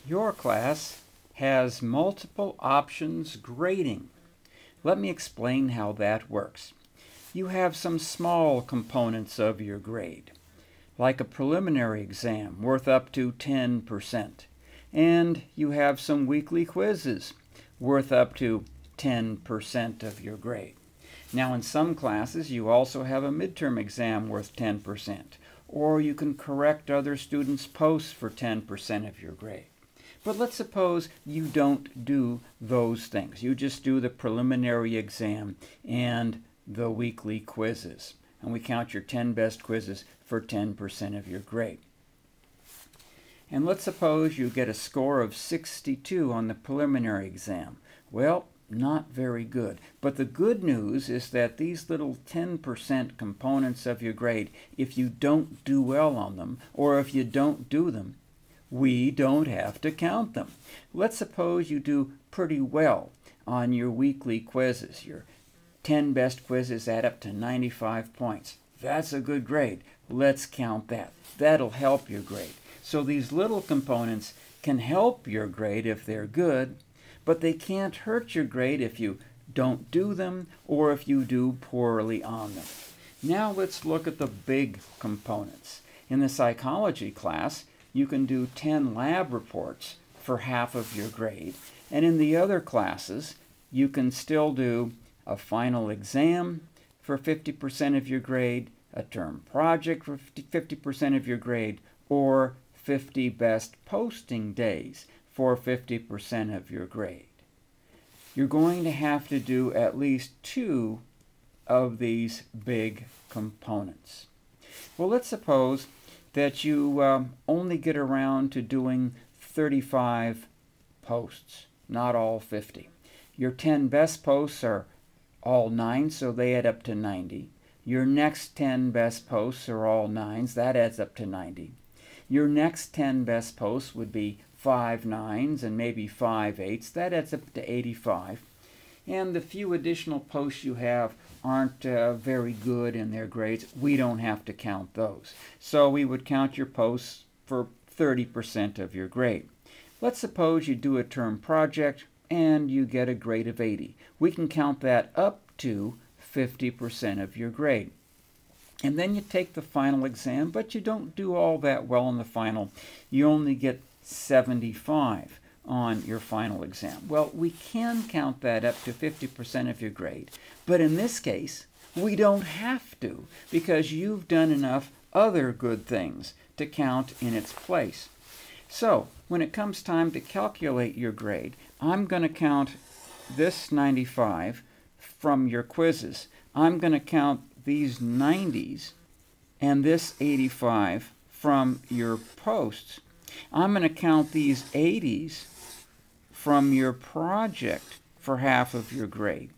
Your class has multiple options grading. Let me explain how that works. You have some small components of your grade, like a preliminary exam worth up to 10%, and you have some weekly quizzes worth up to 10% of your grade. Now, in some classes, you also have a midterm exam worth 10%, or you can correct other students' posts for 10% of your grade. But let's suppose you don't do those things. You just do the preliminary exam and the weekly quizzes. And we count your 10 best quizzes for 10% of your grade. And let's suppose you get a score of 62 on the preliminary exam. Well, not very good. But the good news is that these little 10% components of your grade, if you don't do well on them, or if you don't do them, we don't have to count them. Let's suppose you do pretty well on your weekly quizzes. Your 10 best quizzes add up to 95 points. That's a good grade. Let's count that. That'll help your grade. So these little components can help your grade if they're good, but they can't hurt your grade if you don't do them or if you do poorly on them. Now let's look at the big components. In the psychology class, you can do 10 lab reports for half of your grade, and in the other classes, you can still do a final exam for 50% of your grade, a term project for 50% of your grade, or 50 best posting days for 50% of your grade. You're going to have to do at least 2 of these big components. Well, let's suppose that you only get around to doing 35 posts, not all 50. Your 10 best posts are all 9, so they add up to 90. Your next 10 best posts are all 9s, that adds up to 90. Your next 10 best posts would be 5 9s and maybe 5 8s, that adds up to 85. And the few additional posts you have aren't very good in their grades. We don't have to count those. So we would count your posts for 30% of your grade. Let's suppose you do a term project and you get a grade of 80. We can count that up to 50% of your grade. And then you take the final exam, but you don't do all that well in the final. You only get 75 on your final exam. Well, we can count that up to 50% of your grade, but in this case, we don't have to, because you've done enough other good things to count in its place. So, when it comes time to calculate your grade, I'm going to count this 95 from your quizzes. I'm going to count these 90s and this 85 from your posts. I'm going to count these 80s from your project for half of your grade.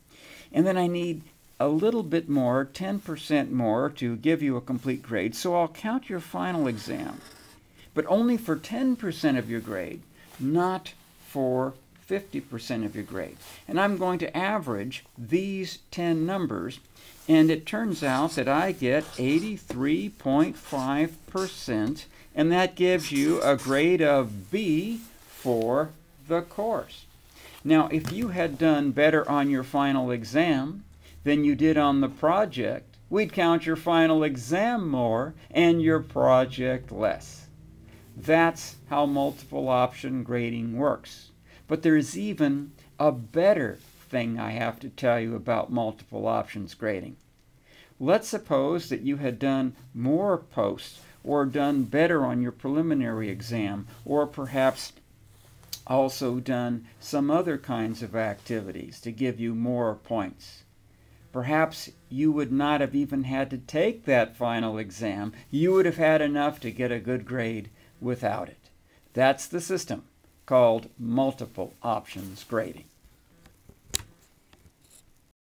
And then I need a little bit more, 10% more, to give you a complete grade. So I'll count your final exam, but only for 10% of your grade, not for 50% of your grade. And I'm going to average these 10 numbers, and it turns out that I get 83.5%, and that gives you a grade of B for the course. Now, if you had done better on your final exam than you did on the project, we'd count your final exam more and your project less. That's how multiple option grading works. But there's even a better thing I have to tell you about multiple options grading. Let's suppose that you had done more posts or done better on your preliminary exam, or perhaps also done some other kinds of activities to give you more points. Perhaps you would not have even had to take that final exam. You would have had enough to get a good grade without it. That's the system called multiple options grading.